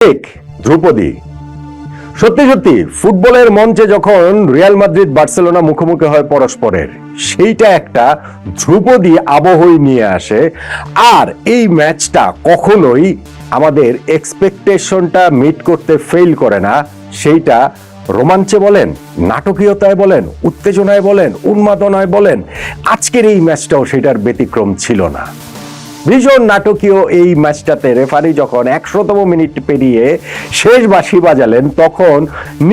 ঠিক ধ্রুপদী। সত্যি সত্যি ফুটবলের মঞ্চে যখন রিয়াল মাদ্রিদ বার্সেলোনা মুখোমুখি হয় পরস্পরের, সেইটা একটা ধ্রুপদী আবহই নিয়ে আসে। আর এই ম্যাচটা কখনোই আমাদের এক্সপেকটেশনটা মিট করতে ফেল করে না। সেইটা রোমাঞ্চে বলেন, নাটকীয়তায় বলেন, উত্তেজনায় বলেন, উন্মাদনায় বলেন, আজকের এই ম্যাচটাও সেটার ব্যতিক্রম ছিল না। ভীষণ নাটকীয় এই ম্যাচটাতে রেফারি যখন 100তম মিনিট পেরিয়ে শেষ বাঁশি বাজালেন, তখন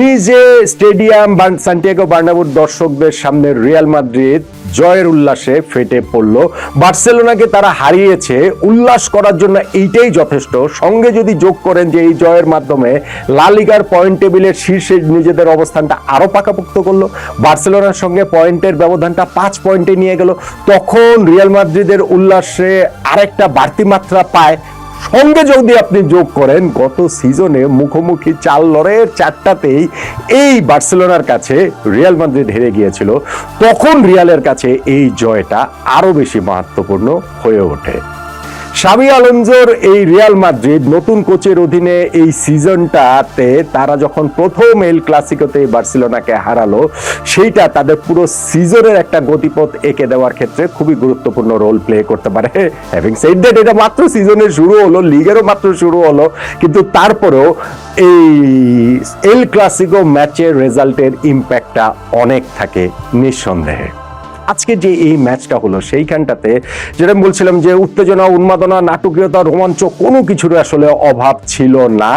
নিজে স্টেডিয়াম সান্টিয়াগো বার্নাব্যুর দর্শকদের সামনে রিয়াল মাদ্রিদ জয়ের উল্লাসে ফেটে পড়ল। বার্সেলোনাকে তারা হারিয়েছে, উল্লাস করার জন্য এইটাই যথেষ্ট। সঙ্গে যদি যোগ করেন যে এই জয়ের মাধ্যমে লা লিগার পয়েন্ট টেবিলের শীর্ষে নিজেদের অবস্থানটা আরো পাকাপোক্ত করলো, বার্সেলোনার সঙ্গে পয়েন্টের ব্যবধানটা 5 পয়েন্টে নিয়ে গেল, তখন রিয়াল মাদ্রিদের উল্লাসে আরেকটা বাড়তি মাত্রা পায়। সঙ্গে যদি আপনি যোগ করেন গত সিজনে মুখোমুখি 4 লড়াইয়ের 4টাতেই এই বার্সেলোনার কাছে রিয়াল মাদ্রিদ হেরে গিয়েছিল, তখন রিয়ালের কাছে এই জয়টা আরো বেশি মাহাত্ম্যপূর্ণ হয়ে ওঠে। শাবি আলোনসোর এই রিয়াল মাদ্রিদ নতুন কোচের অধীনে এই সিজনটাতে তারা যখন প্রথম এল ক্লাসিকোতে বার্সেলোনাকে হারালো, সেইটা তাদের পুরো সিজনের একটা গতিপথ এঁকে দেওয়ার ক্ষেত্রে খুবই গুরুত্বপূর্ণ রোল প্লে করতে পারে। হ্যাভিং সেড দ্যাট, এটা মাত্র সিজনের শুরু হলো, লিগেরও মাত্র শুরু হলো, কিন্তু তারপরেও এই এল ক্লাসিকো ম্যাচের রেজাল্টের ইম্প্যাক্টটা অনেক থাকে নিঃসন্দেহে। আজকে যে এই ম্যাচটা হলো সেইখানটাতে যেটা বলছিলাম যে উত্তেজনা, উন্মাদনা, নাটকীয়তা, রোমাঞ্চ কোনো কিছুর আসলে অভাব ছিল না।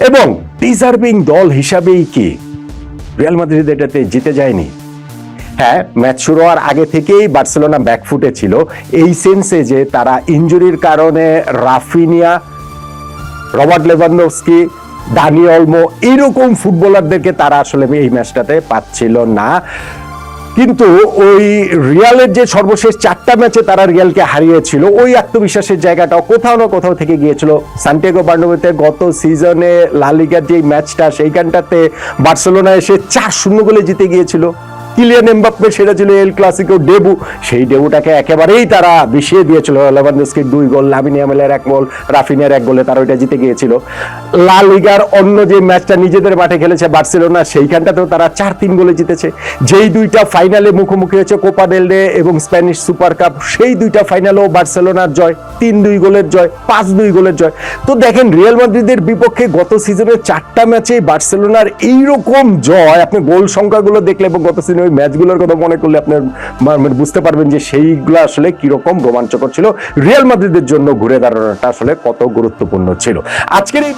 এবং ডিজার্ভিং দল হিসাবেই কি রিয়াল মাদ্রিদ এটাতে জিতে যায়নি? হ্যাঁ, ম্যাচ শুরু হওয়ার আগে থেকেই বার্সেলোনা ব্যাকফুটে ছিল, এই সেন্সে যে তারা ইনজুরির কারণে রাফিনিয়া, রবার্ট লেভানডস্কি, দানি অলমো এইরকম ফুটবলারদেরকে তারা আসলে এই ম্যাচটাতে পাচ্ছিল না। কিন্তু ওই রিয়ালের যে সর্বশেষ 4টা ম্যাচে তারা রিয়ালকে হারিয়েছিল, ওই আত্মবিশ্বাসের জায়গাটাও কোথাও না কোথাও থেকে গিয়েছিল। সান্টিয়াগো বার্নাব্যুতে গত সিজনে লা লিগার যে ম্যাচটা, সেইখানটাতে বার্সেলোনা এসে 4-0 গোলে জিতে গিয়েছিল। কিলিয়ান এমবাপ্পে সেটা ছিল এল ক্লাসিকো ডেবু, সেই ডেবুটাকে একেবারেই তারা বিষিয়ে দিয়েছিল। লেভানডস্কির 2 গোল, লামিন ইয়ামালের 1 গোল, রাফিনিয়ার 1 গোলে তারা ওইটা জিতে গিয়েছিল। লা লিগার অন্য যে ম্যাচটা নিজেদের মাঠে খেলেছে বার্সেলোনা, সেইখানটাতেও তারা 4-3 গোলে জিতেছে। যেই 2টা ফাইনালে মুখোমুখি হয়েছে, কোপা দেল রে এবং স্প্যানিশ সুপার কাপ, সেই 2টা ফাইনালেও বার্সেলোনার জয়, 3-2 গোলের জয়, 5-2 গোলের জয়। তো দেখেন, রিয়াল মাদ্রিদের বিপক্ষে গত সিজনের 4টা ম্যাচে বার্সেলোনার এইরকম জয়, আপনি গোল সংখ্যাগুলো দেখলে এবং গত সিজনের ওই ম্যাচগুলোর কথা মনে করলে আপনার বুঝতে পারবেন যে সেইগুলো আসলে কিরকম রোমাঞ্চকর ছিল, রিয়াল মাদ্রিদের জন্য ঘুরে দাঁড়ানোটা আসলে কত গুরুত্বপূর্ণ ছিল। আজকের এই